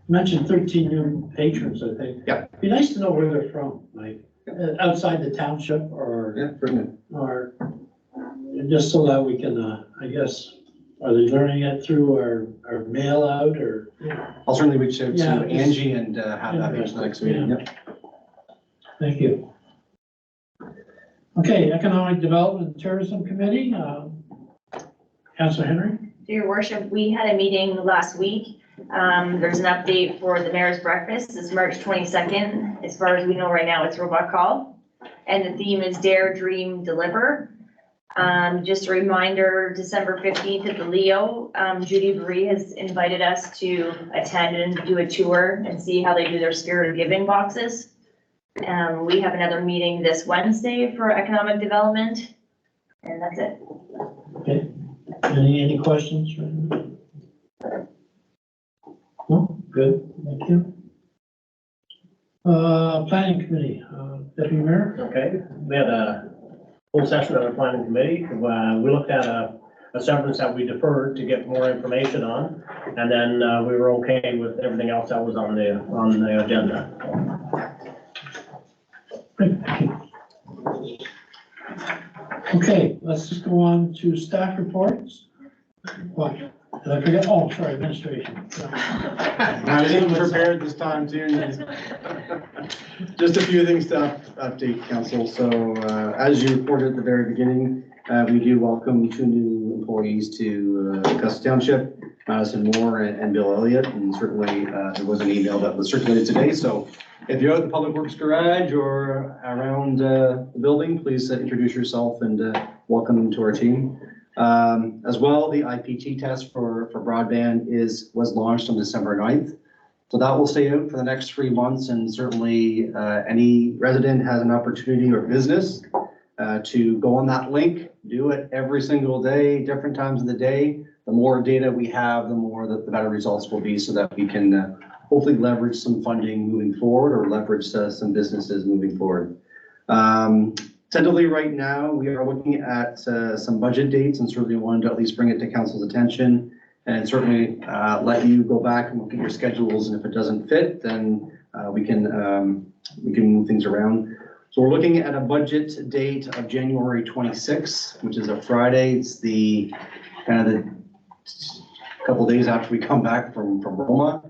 S2: You mentioned 13 new patrons, I think.
S6: Yeah.
S2: Be nice to know where they're from, like outside the township or,
S6: Yeah, certainly.
S2: or just so that we can, I guess, are they learning it through our mail out or?
S6: I'll certainly reach out
S2: Yeah,
S6: to Angie and have that for the next meeting. Yep.
S2: Thank you. Okay, Economic Development and Tourism Committee, Councilor Henry.
S5: Your worship, we had a meeting last week. There's an update for the mayor's breakfast. It's March 22nd. As far as we know right now, it's robot call. And the theme is Dare, Dream, Deliver. Just a reminder, December 15th at the Leo, Judy Bree has invited us to attend and do a tour and see how they do their Spirit of Giving boxes. We have another meeting this Wednesday for economic development, and that's it.
S2: Okay, any questions? No, good, thank you. Planning Committee, Deputy Mayor.
S10: Okay, we had a full session of the planning committee. We looked at a severance that we deferred to get more information on, and then we were okay with everything else that was on the agenda.
S2: Okay, let's just go on to staff reports. What, did I forget? Oh, sorry, administration.
S11: I was even prepared this time too. Just a few things to update council. So as you reported at the very beginning, we do welcome 2 new employees to Augusta Township, Madison Moore and Bill Elliott. And certainly there was an email that was circulated today. So if you're at the Public Works Garage or around the building, please introduce yourself and welcome to our team. As well, the IPT test for broadband was launched on December 9th. So that will stay out for the next 3 months, and certainly any resident has an opportunity or business to go on that link, do it every single day, different times of the day. The more data we have, the more the better results will be, so that we can hopefully leverage some funding moving forward or leverage some businesses moving forward. Tentatively right now, we are looking at some budget dates, and certainly wanted to at least bring it to council's attention, and certainly let you go back and look at your schedules, and if it doesn't fit, then we can move things around. So we're looking at a budget date of January 26th, which is a Friday. It's the kind of the couple days after we come back from Roma.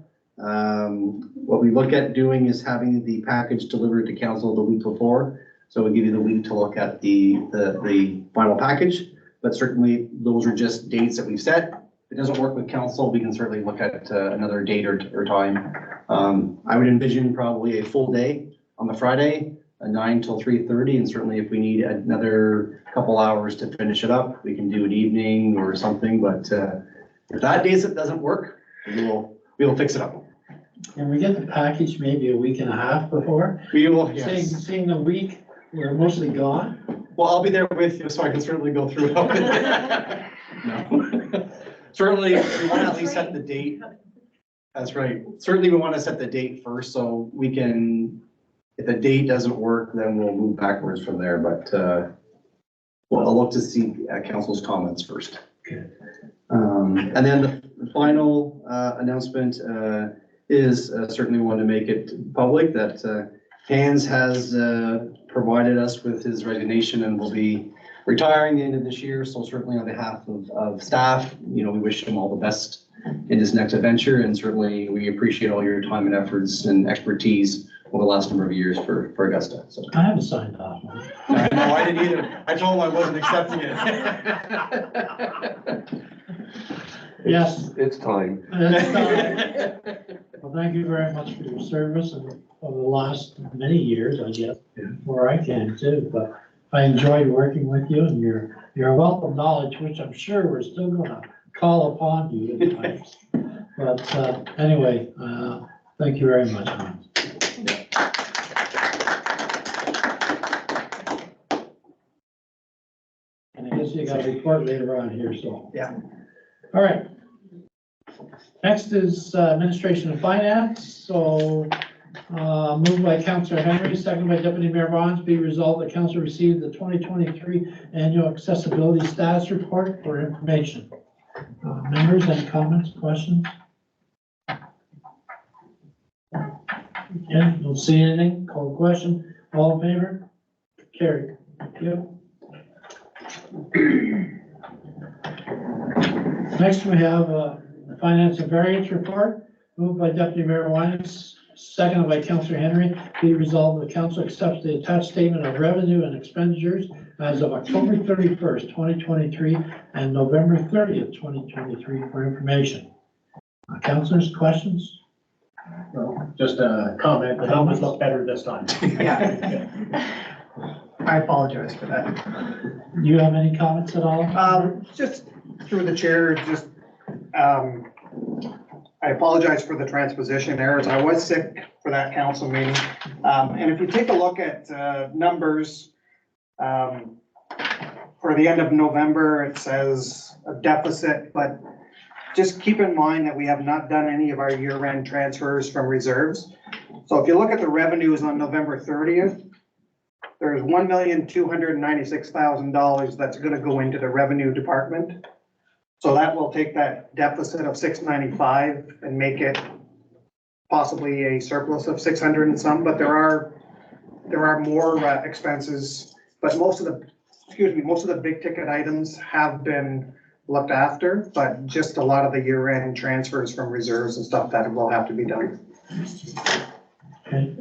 S11: What we look at doing is having the package delivered to council the week before. So we give you the week to look at the final package, but certainly those are just dates that we've set. If it doesn't work with council, we can certainly look at another date or time. I would envision probably a full day on the Friday, 9 till 3:30, and certainly if we need another couple hours to finish it up, we can do an evening or something. But if that day doesn't work, we will fix it up.
S2: Can we get the package maybe a week and a half before?
S11: We will, yes.
S2: Seeing the week, we're mostly gone.
S11: Well, I'll be there with you, so I can certainly go through it. No. Certainly, we want to at least set the date. That's right. Certainly, we want to set the date first, so we can, if the date doesn't work, then we'll move backwards from there. But well, I'll look to see council's comments first.
S2: Okay.
S11: And then the final announcement is certainly want to make it public that Hans has provided us with his resignation and will be retiring the end of this year. So certainly on behalf of staff, we wish him all the best in his next adventure. And certainly we appreciate all your time and efforts and expertise over the last number of years for Augusta. So
S2: I haven't signed off.
S11: No, I didn't either. I told him I wasn't accepting it.
S2: Yes.
S7: It's time.
S2: Well, thank you very much for your service and over the last many years, I guess, where I can too. But I enjoyed working with you, and your wealth of knowledge, which I'm sure we're still gonna call upon you at times. But anyway, thank you very much, Hans. got a report later on here, so.
S11: Yeah.
S2: All right. Next is administration and finance, so moved by Councillor Henry, second by Deputy Mayor Bonds, be resolved that council received the 2023 annual accessibility status report for information. Members, any comments, questions? Yeah, don't see anything, call the question, all in favor? Carried. Thank you. Next, we have the finance and variance report, moved by Deputy Mayor Winans, seconded by Councillor Henry. Be resolved that the council accepts the attached statement of revenue and expenditures as of October 31st, 2023 and November 30th, 2023 for information. Councillors, questions?
S10: No, just a comment, the numbers look better this time.
S12: Yeah. I apologize for that.
S2: Do you have any comments at all?
S12: Just through the chair, just, I apologize for the transposition errors. I was sick for that council meeting. And if you take a look at, numbers, for the end of November, it says a deficit, but just keep in mind that we have not done any of our year-end transfers from reserves. So if you look at the revenues on November 30th, there's $1,296,000 that's gonna go into the revenue department. So that will take that deficit of 695 and make it possibly a surplus of 600 and some, but there are more expenses, but most of the big ticket items have been looked after, but just a lot of the year-end transfers from reserves and stuff that will have to be done.
S2: Okay.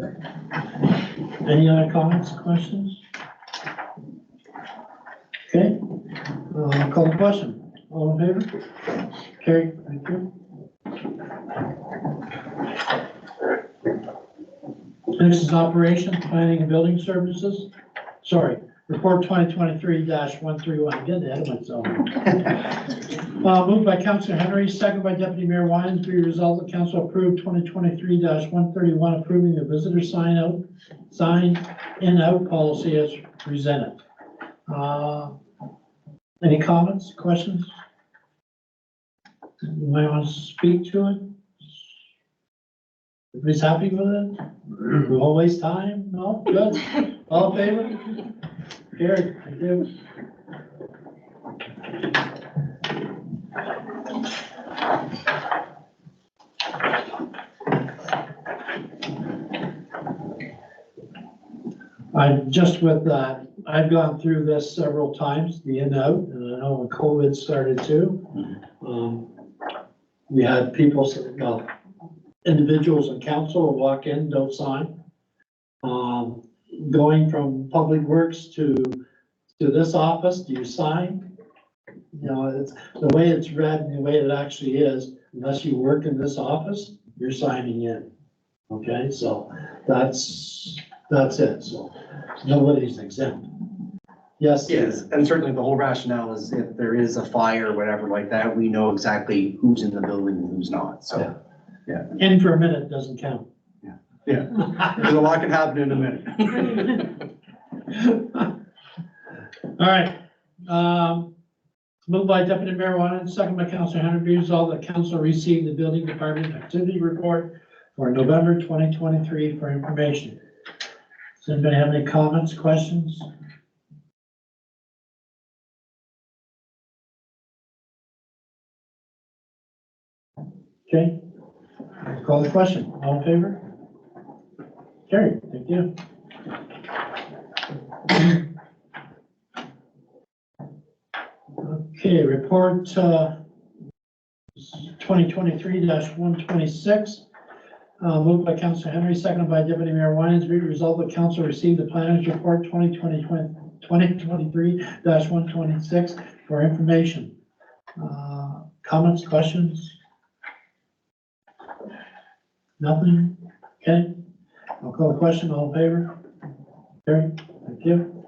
S2: Any other comments, questions? Okay, call the question. All in favor? Carried. Thank you. Next is operation, planning and building services. Sorry, report 2023-131. I'm getting ahead of myself. Moved by Councillor Henry, second by Deputy Mayor Winans. Be resolved that council approved 2023-131, approving the visitor sign in out policy as presented. Any comments, questions? You might want to speak to it? Everybody's happy with it? We won't waste time? No? Good? All in favor? Carried. Thank you. I've gone through this several times, the in out, and I know when COVID started too. We had people, individuals in council will walk in, don't sign. Going from Public Works to this office, do you sign? You know, it's the way it's read and the way it actually is, unless you work in this office, you're signing in. Okay, so that's it. So nobody's exempt. Yes.
S6: Yes, and certainly the whole rationale is if there is a fire or whatever like that, we know exactly who's in the building and who's not, so. Yeah.
S2: In for a minute doesn't count.
S6: Yeah, because a lot can happen in a minute.
S2: All right. Moved by Deputy Mayor Winans, second by Councillor Henry. Be resolved that council received the building department activity report for November 2023 for information. Does anybody have any comments, questions? Okay. Call the question. All in favor? Carried. Thank you. Okay, report 2023-126. Moved by Councillor Henry, seconded by Deputy Mayor Winans. Be resolved that council received the planners report 2023-126 for information. Comments, questions? Nothing? Okay. I'll call the question. All in favor? Carried. Thank you.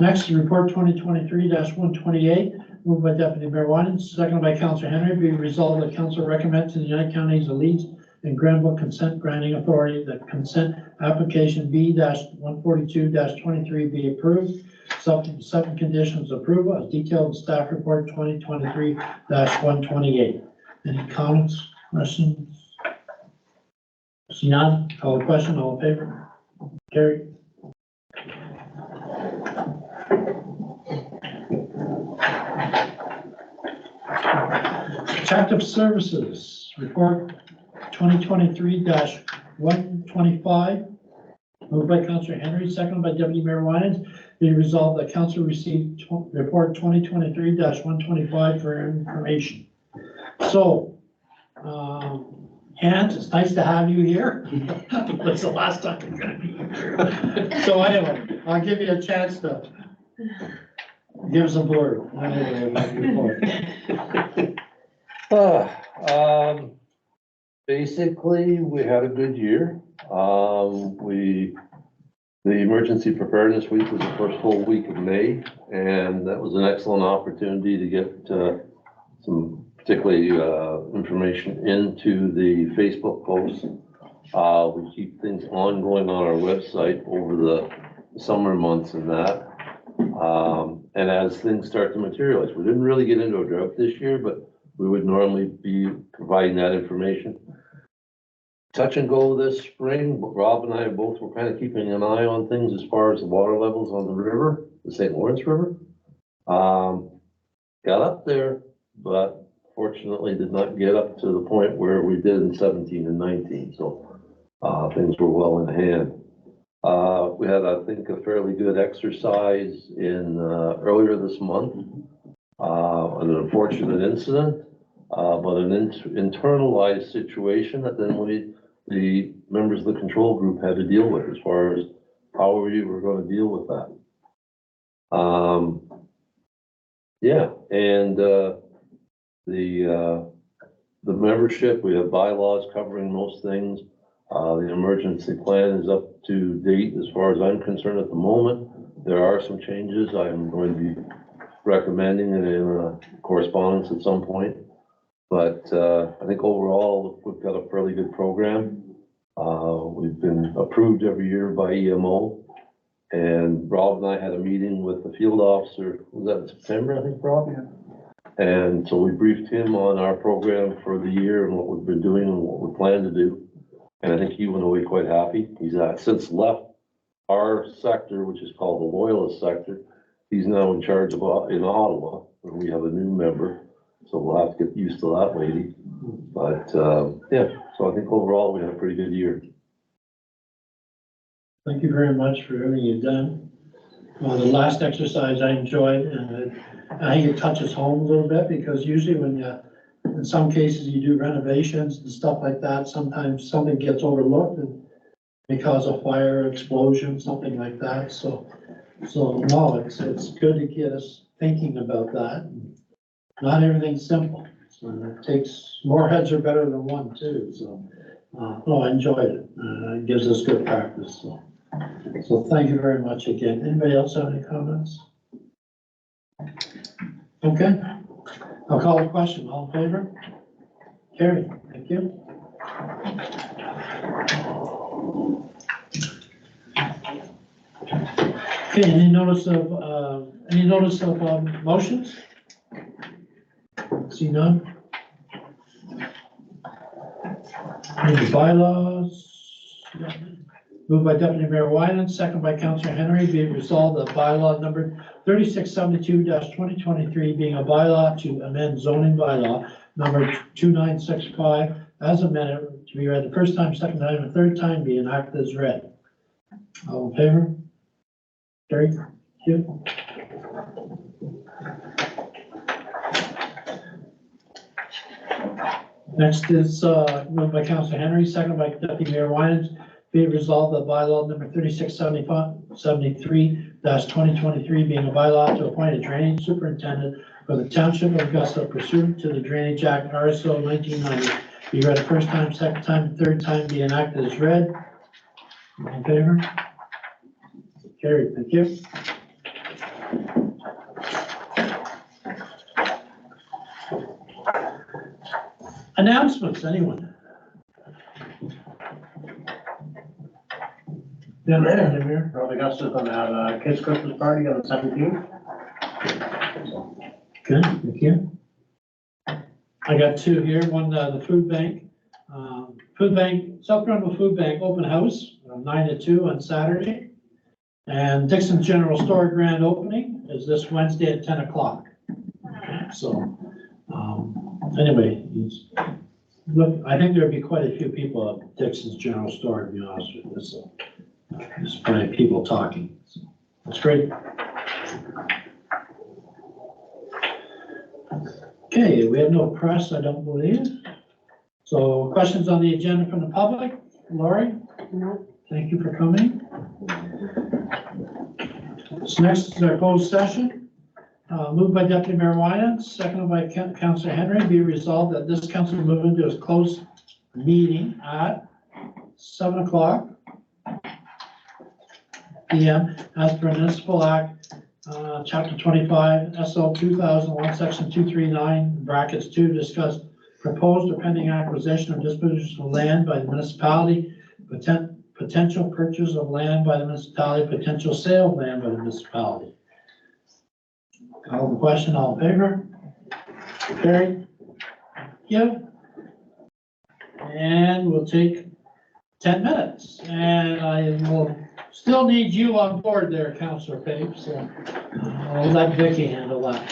S2: Next is report 2023-128, moved by Deputy Mayor Winans, seconded by Councillor Henry. Be resolved that council recommends to the United Counties Elites and Granville Consent Granting Authority that consent application B-142-23 be approved, subject to 7 conditions of approval as detailed in staff report 2023-128. Any comments, questions? See none, call the question, all in favor? Carried. Protective Services, report 2023-125, moved by Councillor Henry, seconded by Deputy Mayor Winans. Be resolved that council received report 2023-125 for information. So, Hans, it's nice to have you here. It's the last time you're gonna be here. So anyway, I'll give you a chance to give us a blurb.
S13: Basically, we had a good year. The emergency preparedness week was the first full week of May, and that was an excellent opportunity to get some particularly information into the Facebook posts. We keep things ongoing on our website over the summer months and that. And as things start to materialize, we didn't really get into a drought this year, but we would normally be providing that information. Touch and go this spring, but Rob and I both were kind of keeping an eye on things as far as the water levels on the river, the St. Lawrence River. Got up there, but fortunately did not get up to the point where we did in 17 and 19. So things were well in hand. We had, I think, a fairly good exercise in earlier this month. An unfortunate incident, but an internalized situation that then the members of the control group had to deal with as far as how we were going to deal with that. Yeah, and the membership, we have bylaws covering most things. The emergency plan is up to date as far as I'm concerned at the moment. There are some changes I'm going to be recommending it in a correspondence at some point. But I think overall, we've got a fairly good program. We've been approved every year by EMO. And Rob and I had a meeting with the field officer, was that in September, I think, Rob? Yeah. And so we briefed him on our program for the year and what we've been doing and what we plan to do. And I think he went away quite happy. He's since left our sector, which is called the Loyalist sector. He's now in charge of in Ottawa, where we have a new member. So we'll have to get used to that lady. But yeah, so I think overall we had a pretty good year.
S2: Thank you very much for everything you've done. The last exercise I enjoyed, and I think it touches home a little bit because usually when in some cases you do renovations and stuff like that, sometimes something gets overlooked and may cause a fire, explosion, something like that. So no, it's good to get us thinking about that. Not everything's simple. So it takes more heads are better than one too. So no, I enjoyed it. It gives us good practice. So thank you very much again. Anybody else have any comments? Okay, I'll call the question. All in favor? Carrie, thank you. Okay, any notice of motions? See none. Any bylaws? Moved by Deputy Mayor Winans, second by Councillor Henry, be it resolved that bylaw number 3672-2023 being a bylaw to amend zoning bylaw number 2965 as amended to be read the first time, second time, and third time be enacted as read. All in favor? Carried. Thank you. Next is moved by Councillor Henry, second by Deputy Mayor Winans. Be it resolved that bylaw number 3673-2023 being a bylaw to appoint a drainage superintendent for the Township of Augusta pursuant to the Drainage Act RSO 1990 be read the first time, second time, and third time be enacted as read. All in favor? Carried. Thank you. Announcements, anyone? Here.
S10: Augusta's gonna have a kids' Christmas party on the 17th.
S2: Good, thank you. I got two here, one, the food bank. South Brundle Food Bank Open House, 9 to 2 on Saturday. And Dixon General Store grand opening is this Wednesday at 10 o'clock. So, anyway, look, I think there'd be quite a few people at Dixon's General Store, to be honest with you. So, there's plenty of people talking. So, that's great. Okay, we have no press, I don't believe. So questions on the agenda from the public? Lori?
S1: No.
S2: Thank you for coming. So next is our closed session. Moved by Deputy Mayor Wyand, seconded by Councilor Henry. Be resolved that this council move into a closed meeting at 7 o'clock PM as per Municipal Act, Chapter 25, SL 2001, Section 239, brackets 2, discuss proposed or pending acquisition or disposition of land by the municipality, potential purchase of land by the municipality, potential sale of land by the municipality. Call the question, all in favor? Carried. Yeah. And we'll take 10 minutes, and I will still need you on board there, Councilor Pape, so I'll let Vicky handle that.